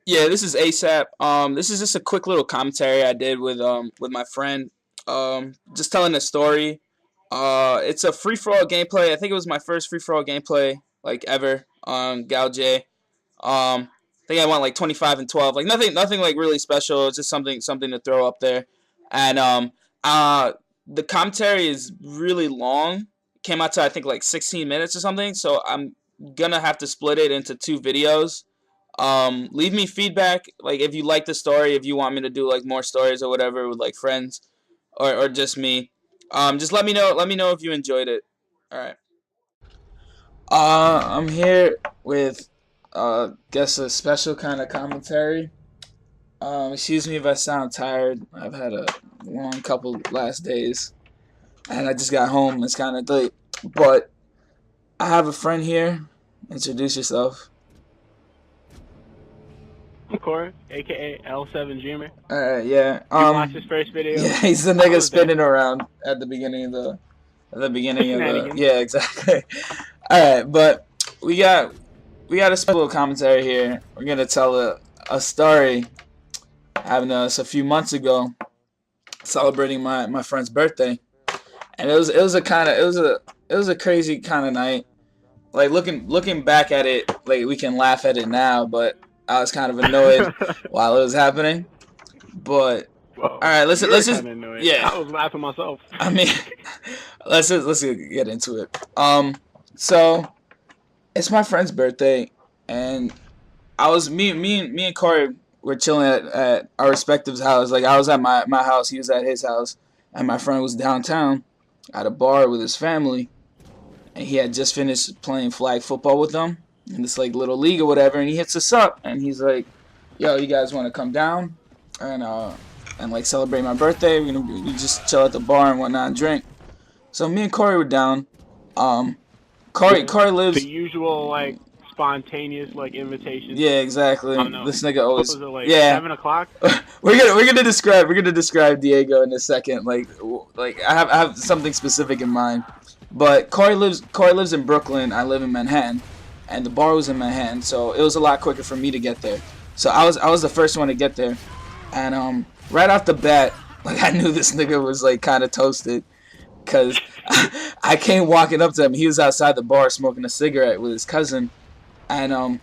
Yeah, this is ASAP. This is just a quick little commentary I did with my friend. Just telling a story. It's a free for all gameplay. I think it was my first free for all gameplay like ever on GoW. I think I went like 25 and 12. Like nothing like really special. It's just something to throw up there. And uh, the commentary is really long. Came out to I think like 16 minutes or something. So I'm gonna have to split it into two videos. Leave me feedback, like if you like the story, if you want me to do like more stories or whatever with like friends or just me. Just let me know. Let me know if you enjoyed it. All right. I'm here with guess a special kind of commentary. Excuse me if I sound tired. I've had a long couple last days, and I just got home. It's kind of late, but I have a friend here. Introduce yourself. I'm Kory, aka L7 Dreamer. Yeah. You watched his first video? Yeah, he's the nigga spinning around at the beginning of the. Yeah, exactly. All right, but we got a special commentary here. We're gonna tell a story happened to us a few months ago, celebrating my friend's birthday, and it was a crazy kind of night. Like looking back at it, like we can laugh at it now, but I was kind of annoyed while it was happening. But Well, all right, let's just yeah. I was laughing myself. I mean, let's get into it. So it's my friend's birthday, and I was me and Kory were chilling at our respective house. Like I was at my house, he was at his house, and my friend was downtown at a bar with his family, and he had just finished playing flag football with them in this like little league or whatever, and he hits us up, and he's like, "Yo, you guys want to come down and like celebrate my birthday? We just chill at the bar and whatnot and drink." So me and Kory were down. Kory lives the usual like spontaneous like invitation. Yeah, exactly. This nigga always. What was it, like, yeah. 7 o'clock. we're gonna describe Diego in a second. Like I have something specific in mind. But Kory lives in Brooklyn. I live in Manhattan, and the bar was in Manhattan, so it was a lot quicker for me to get there. So I was the first one to get there, and right off the bat, like I knew this nigga was like kind of toasted, cause I came walking up to him. He was outside the bar smoking a cigarette with his cousin, and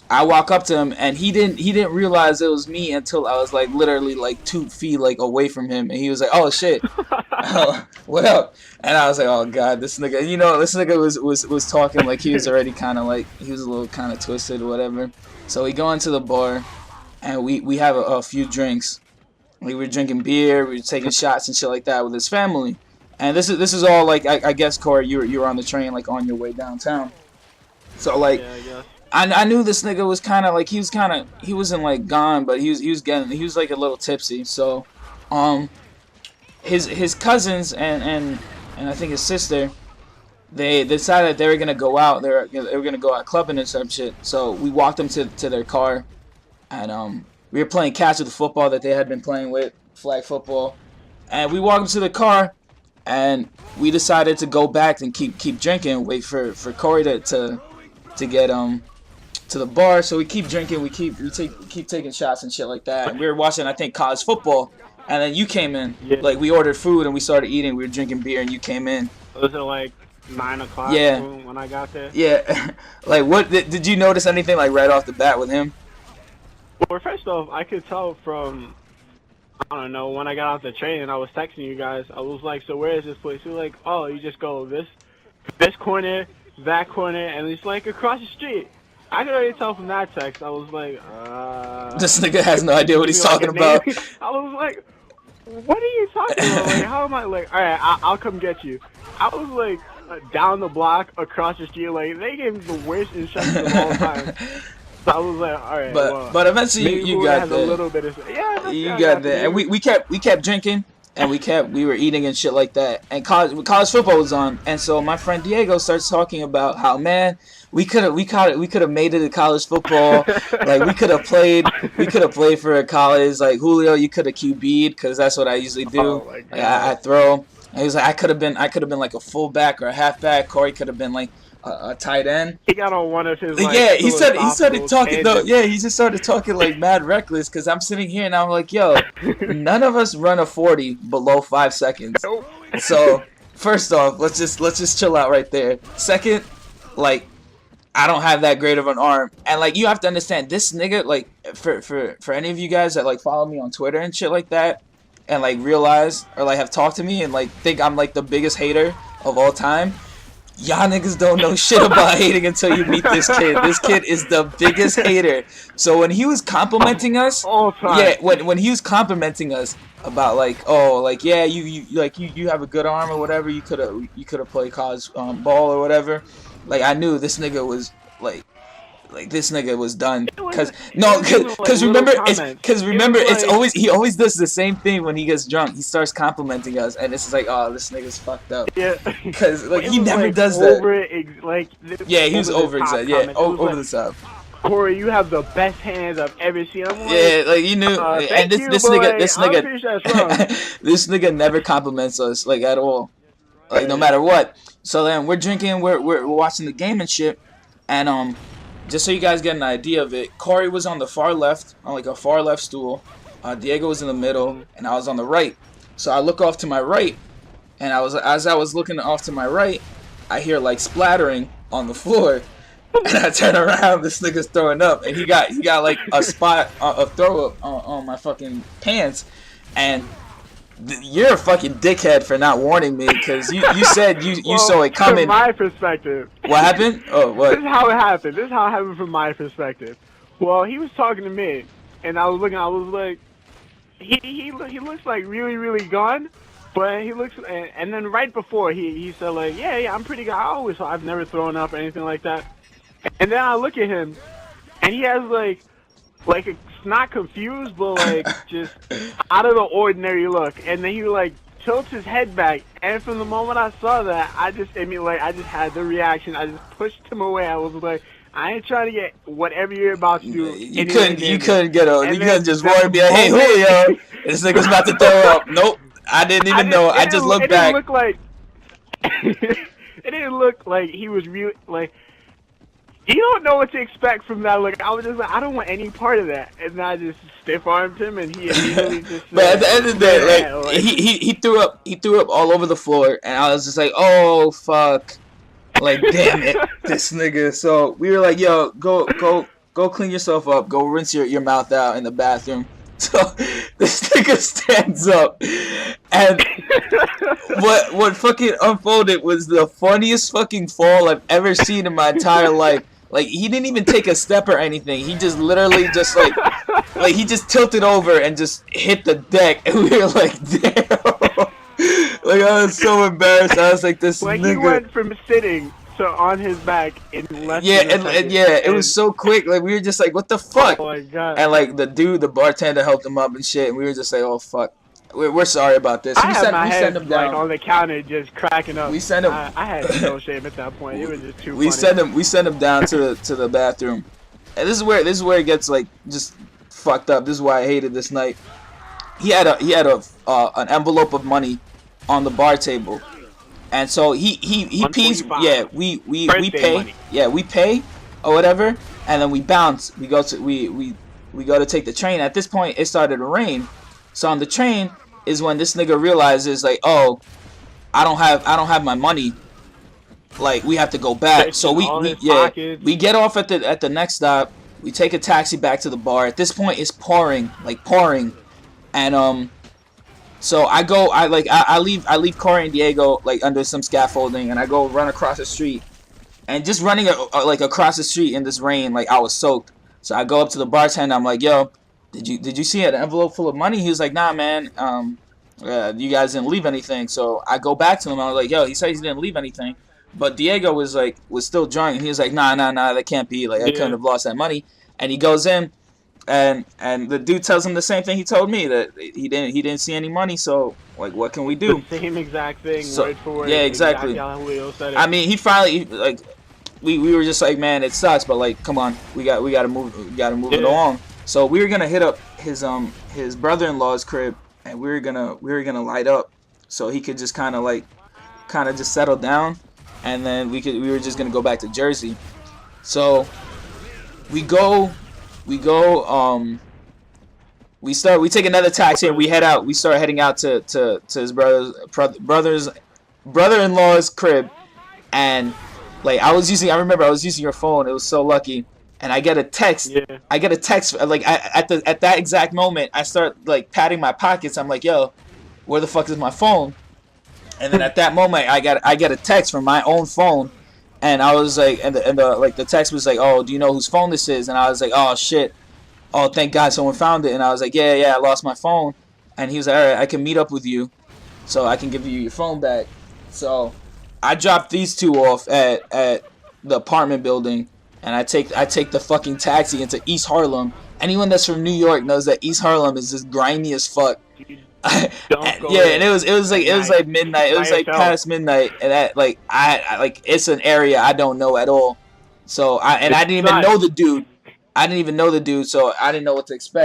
I walk up to him, and he didn't realize it was me until I was like literally like 2 feet like away from him, and he was like, "Oh shit, what up?" And I was like, "Oh god, this nigga," this nigga was talking like he was already kind of like he was a little kind of twisted or whatever. So we go into the bar, and we have a few drinks. We were drinking beer, we were taking shots and shit like that with his family, and this is all like I guess Kory, you were on the train like on your way downtown, so like. Yeah. I knew this nigga was kind of like he wasn't like gone, but he was like a little tipsy. So, his cousins and I think his sister, they decided they were gonna go out. They were gonna go out clubbing and some shit. So we walked them to their car, and we were playing catch with the football that they had been playing with, flag football, and we walked them to the car, and we decided to go back and keep drinking, wait for Kory to get to the bar. So we keep drinking, we keep taking shots and shit like that. And we were watching, I think, college football, and then you came in. Yeah. Like we ordered food and we started eating. We were drinking beer and you came in. Was it like 9 o'clock? Yeah. When I got there. Yeah. Like what did you notice anything like right off the bat with him? Well, first off, I could tell from I don't know when I got off the train and I was texting you guys. I was like, "So where is this place?" You were like, "Oh, you just go this corner, that corner, and it's like across the street." I could already tell from that text. I was like, this nigga has no idea what he's talking about. I was like, what are you talking about? Like, how am I like, all right, I'll come get you. I was like, down the block, across the street. Like, they gave me the worst instructions of all time. So I was like, all right. But eventually you got there. A little bit of, yeah, you got there, and we kept drinking. And we were eating and shit like that. And college football was on. And so my friend Diego starts talking about how, man, we could have made it to college football. Like we could have played for a college. Like Julio, you could have QB'd because that's what I usually do. Oh I throw. And he was like, I could have been like a fullback or a halfback. Kory could have been like a tight end. He got on one of his like Yeah, he started philosophical talking though. tangents. Yeah, he just started talking like mad reckless because I'm sitting here and I'm like, yo, none of us run a 40 below 5 seconds. Nope. So first off, let's just chill out right there. Second, like, I don't have that great of an arm, and like you have to understand this nigga. Like for any of you guys that like follow me on Twitter and shit like that, and like realize or like have talked to me and like think I'm like the biggest hater of all time. Y'all niggas don't know shit about hating until you meet this kid. This kid is the biggest hater. So when he was complimenting us, All time. yeah, when he was complimenting us about like, oh, like yeah, you have a good arm or whatever. You could have played college ball or whatever. Like I knew this nigga was like this nigga was done. Cause remember it's always he always does the same thing when he gets drunk. He starts complimenting us, and it's just like, oh, this nigga's fucked up. Yeah. Cause like he never like does that. Yeah, he was over excited. Yeah, over the top. Kory, you have the best hands I've ever seen. I'm like, yeah, like you knew, and this nigga, this nigga never compliments us like at all, like no matter what. So then we're drinking, we're watching the game and shit, and just so you guys get an idea of it, Kory was on the far left, on like a far left stool. Diego was in the middle, and I was on the right. So I look off to my right, and as I was looking off to my right, I hear like splattering on the floor, and I turn around. This nigga's throwing up, and he got like a spot, a throw up on my fucking pants, and. You're a fucking dickhead for not warning me, because you said you saw it coming. From my perspective. What happened? Oh, what? This is how it happened. This is how it happened from my perspective. Well, he was talking to me, and I was looking. I was like, he looks like really gone, but he looks. And then right before he said like, yeah, I'm pretty good. I've never thrown up or anything like that. And then I look at him, and he has like a not confused, but like just out of the ordinary look. And then he like tilts his head back, and from the moment I saw that, I just had the reaction. I just pushed him away. I was like, I ain't trying to get whatever you're about to do. You couldn't just warn me like, hey Julio, this nigga's about to throw up. Nope, I didn't even know. I just looked back. It didn't look like he was really like. You don't know what to expect from that. Like I was just like, I don't want any part of that, and I just stiff armed him, and he immediately just. But at the end of the day, like he threw up all over the floor, and I was just like, oh fuck, like damn it, this nigga. So we were like, yo, go clean yourself up, go rinse your mouth out in the bathroom. So this nigga stands up, and what fucking unfolded was the funniest fucking fall I've ever seen in my entire life. Like he didn't even take a step or anything. He just literally just like he just tilted over and just hit the deck, and we were like, damn. Like I was so embarrassed. I was like, this nigga. He went from sitting to on his back in less yeah, than a second. it was so quick. Like we were just like, what the fuck? Oh my god. And like the bartender helped him up and shit, and we were just like, oh fuck. We're sorry about this. I had my head him down. like on the counter just cracking up. We sent him. I had no shame at that point. It was just too funny. We sent him down to the bathroom. And this is where it gets like just fucked up. This is why I hated this night. He had an envelope of money on the bar table. And so he pees. Yeah, we pay. Money. Yeah, we pay or whatever, and then we bounce. We go to take the train. At this point, it started to rain. So on the train is when this nigga realizes like, oh, I don't have my money. Like we have to go back. So we get off at the next stop. We take a taxi back to the bar. At this point, it's pouring, and so I leave Kory and Diego like under some scaffolding, and I go run across the street, and just running like across the street in this rain, like I was soaked. So I go up to the bartender. I'm like, yo, did you see an envelope full of money? He was like, nah, man. You guys didn't leave anything. So I go back to him. I was like, yo, he said he didn't leave anything, but Diego was still drunk, and he was like, nah, that can't be. Like I couldn't have lost that money. And he goes in. And the dude tells him the same thing he told me, that he didn't see any money. So like, what can we do? The same exact thing, so, word for word. Yeah, exactly. I mean, he finally like we were just like, man, it sucks, but like, come on, we gotta move it along. So we were gonna hit up his brother-in-law's crib, and we were gonna light up so he could just kind of just settle down. and then we were just gonna go back to Jersey. So we go. We take another taxi and we head out. We start heading out to his brother-in-law's crib, and like I remember I was using your phone. It was so lucky, and I get a text. Yeah. I get a text like at that exact moment. I start like patting my pockets. I'm like, yo, where the fuck is my phone? And then at that moment, I get a text from my own phone, and I was like, and the text was like, oh, do you know whose phone this is? And I was like, oh shit. Oh, thank God someone found it. And I was like, yeah, I lost my phone. And he was like, all right, I can meet up with you so I can give you your phone back. So I dropped these two off at the apartment building, and I take the fucking taxi into East Harlem. Anyone that's from New York knows that East Harlem is just grimy as fuck. And it was like midnight. It was like past midnight, and I it's an area I don't know at all. So I didn't even know the dude. So I didn't know what to expect.